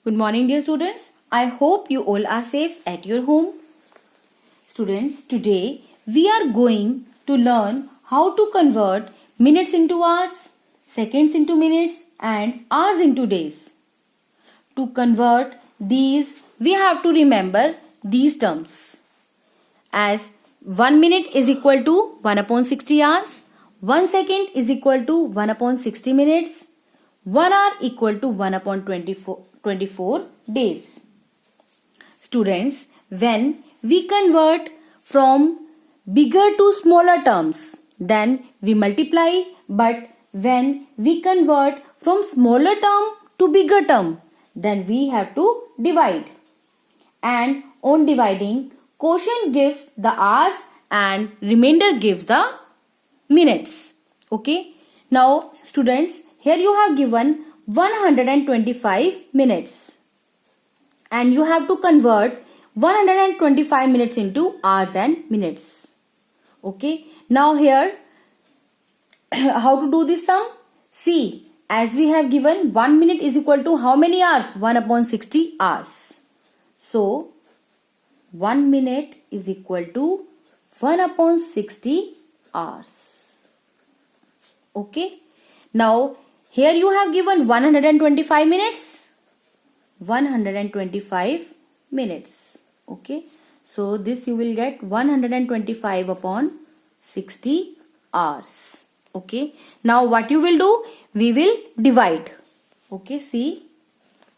Good morning, dear students. I hope you all are safe at your home. Students, today we are going to learn how to convert minutes into hours, seconds into minutes, and hours into days. To convert these, we have to remember these terms. As 1 minute is equal to 1 upon 60 hours, 1 second is equal to 1 upon 60 minutes, 1 hour equal to 1 upon 24 days. Students, when we convert from bigger to smaller terms, then we multiply, but when we convert from smaller term to bigger term, then we have to divide. And on dividing, quotient gives the hours and remainder gives the minutes. Okay. Now students, here you have given 125 minutes and you have to convert 125 minutes into hours and minutes. Okay. Now here how to do this sum? See, as we have given 1 minute is equal to how many hours? 1 upon 60 hours. So 1 minute is equal to 1 upon 60 hours. Okay. Now here you have given 125 minutes. 125 minutes. Okay. So this you will get 125 upon 60 hours. Okay. Now what you will do? We will divide. Okay. See.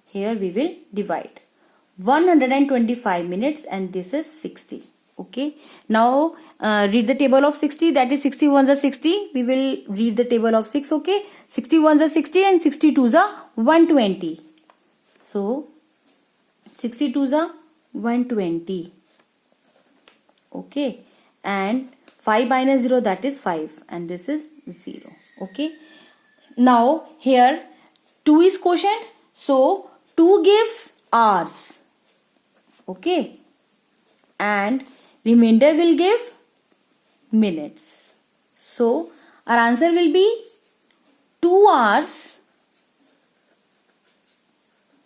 Here we will divide. 125 minutes and this is 60. Okay. Now read the table of 60, that is 60 ones are 60. We will read the table of 6. Okay. 60 ones are 60 and 62s are 120. So 62s are 120. Okay. And 5 minus 0, that is 5 and this is 0. Okay. Now here 2 is quotient. So 2 gives hours. Okay. And remainder will give minutes. So our answer will be 2 hours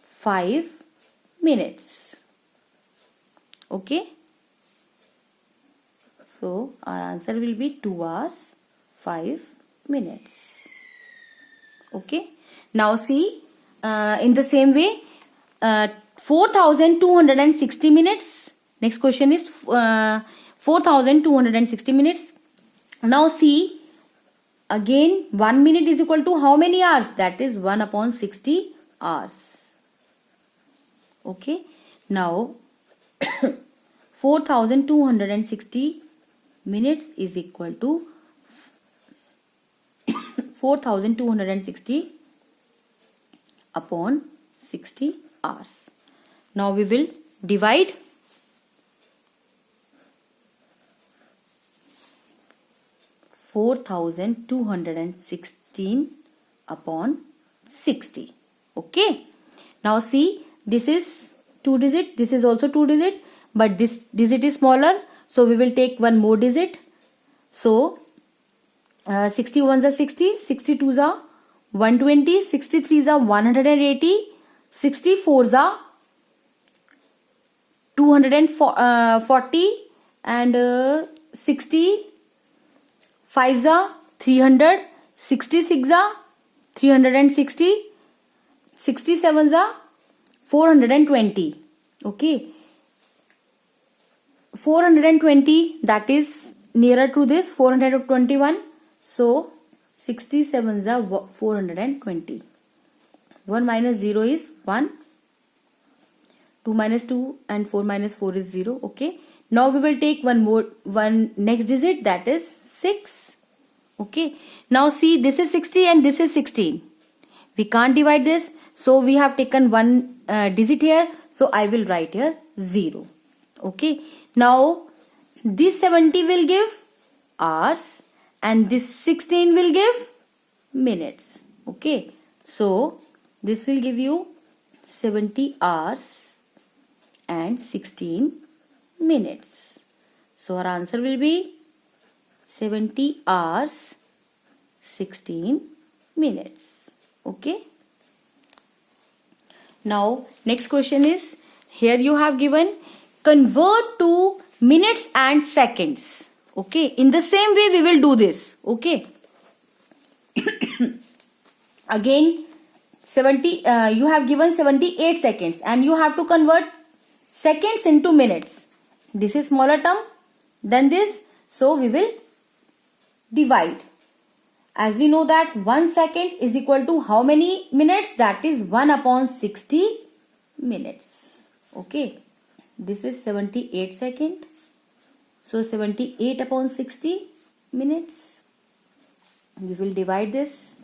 5 minutes. Okay. So our answer will be 2 hours 5 minutes. Okay. Now see, in the same way, 4,260 minutes. Next question is 4,260 minutes. Now see, again 1 minute is equal to how many hours? That is 1 upon 60 hours. Okay. Now 4,260 minutes is equal to 4,260 upon 60 hours. Now we will divide. Four 4,216 upon 60. Okay. Now see, this is 2 digit, this is also 2 digit, but this digit is smaller, so we will take one more digit. So 61s are 60, 62s are 120, 63s are 180, 64s are 240 and 65s are 300, 66s are 360, 67s are 420. Okay. 420, that is nearer to this, 421. So 67s are 420. 1 minus 0 is 1. 2 minus 2 and 4 minus 4 is 0. Okay. Now we will take one next digit, that is 6. Okay. Now see, this is 60 and this is 16. We can't divide this. So we have taken one digit here. So I will write here 0. Okay. Now this 70 will give hours and this 16 will give minutes. Okay. So this will give you 70 hours and 16 minutes. So our answer will be 70 hours 16 minutes. Okay. Now next question is, here you have given convert to minutes and seconds. Okay, in the same way we will do this. Okay. Again 70 you have given 78 seconds and you have to convert seconds into minutes. This is smaller term than this, so we will divide. As we know that 1 second is equal to how many minutes? That is 1 upon 60 minutes. Okay, this is 78 second, so 78 upon 60 minutes. We will divide this.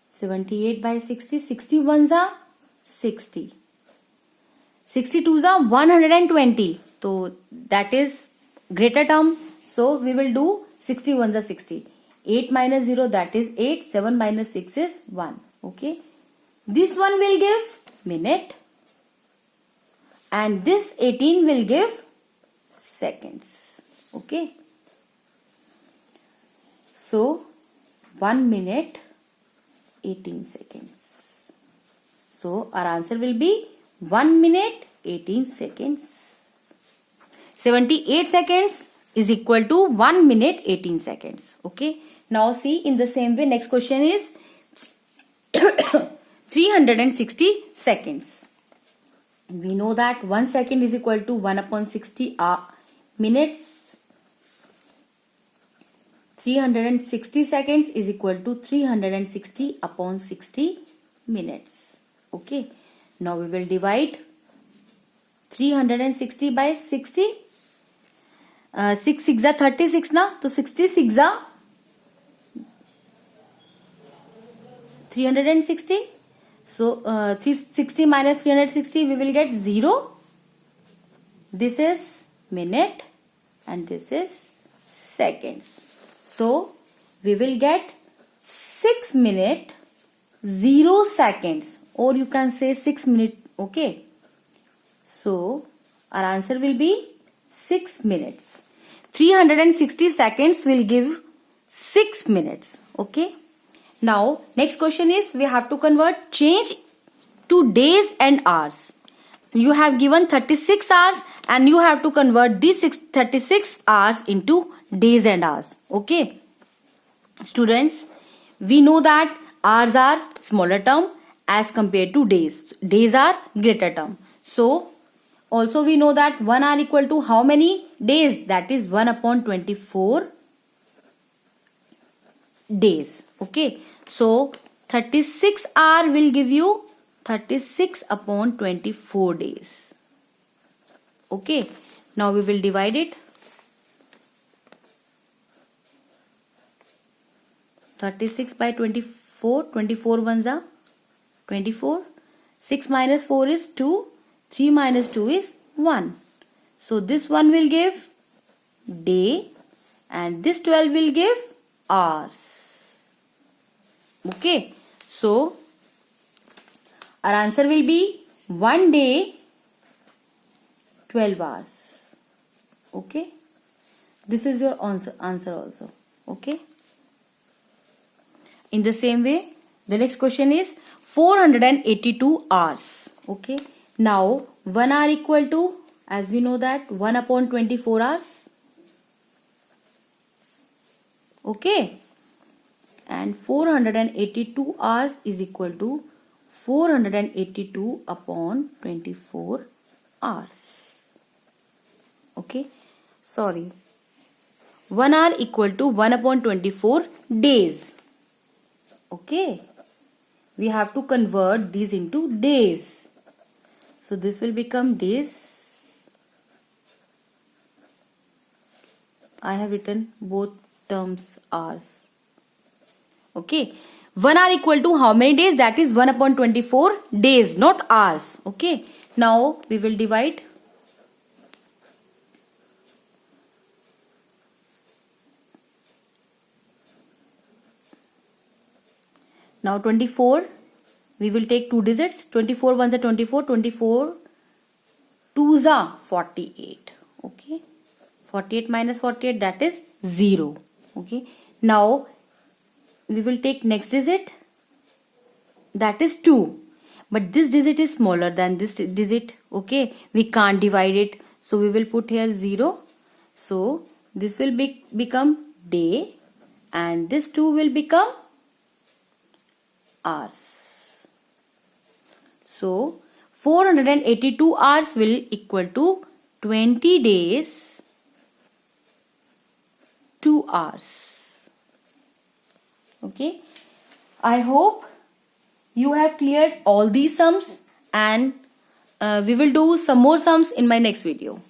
78 by 60, 60 ones are 60. 62s are 120. So that is greater term. So we will do 61s are 60. 8 minus 0, that is 8. 7 minus 6 is 1. Okay. This one will give minute. And this 18 will give seconds. Okay. So 1 minute 18 seconds. So our answer will be 1 minute 18 seconds. 78 seconds is equal to 1 minute 18 seconds. Okay. Now see, in the same way, next question is 360 seconds. We know that 1 second is equal to 1 upon 60 minutes. 360 seconds is equal to 360 upon 60 minutes. Okay. Now we will divide 360 by 60. 6 6 are 36 na. So 66 are 360. So 360 minus 360 we will get 0. This is minute and this is seconds. So we will get 6 minute 0 seconds, or you can say 6 minute. Okay. So our answer will be 6 minutes. 360 seconds will give 6 minutes. Okay. Now next question is, we have to convert change to days and hours. You have given 36 hours and you have to convert these 36 hours into days and hours. Okay. Students, we know that hours are smaller term as compared to days. Days are greater term. So also we know that 1 hour equal to how many days? That is 1 upon 24 days. Okay. So 36 hour will give you 36 upon 24 days. Okay. Now we will divide it. 36 by 24. 24 ones are 24. 6 minus 4 is 2. 3 minus 2 is 1. So this one will give day and this 12 will give hours. Okay. So our answer will be 1 day 12 hours. Okay. This is your answer also. Okay. In the same way, the next question is 482 hours. Okay. Now 1 hour equal to, as we know that 1 upon 24 hours. Okay. And 482 hours is equal to 482 upon 24 hours. Okay. Sorry. 1 hour equal to 1 upon 24 days. Okay. We have to convert these into days. So this will become days. I have written both terms hours. Okay. 1 hour equal to how many days? That is 1 upon 24 days, not hours. Okay. Now we will divide. Now 24, we will take 2 digits. 24 ones are 24. 24 twos are 48. Okay. 48 minus 48, that is 0. Okay. Now we will take next digit. That is 2. but this digit is smaller than this digit. Okay, we can't divide it, so we will put here 0. So this will become day, and this 2 will become hours. So 482 hours will equal to 20 days, 2 hours. Okay, I hope you have cleared all these sums, and we will do some more sums in my next video.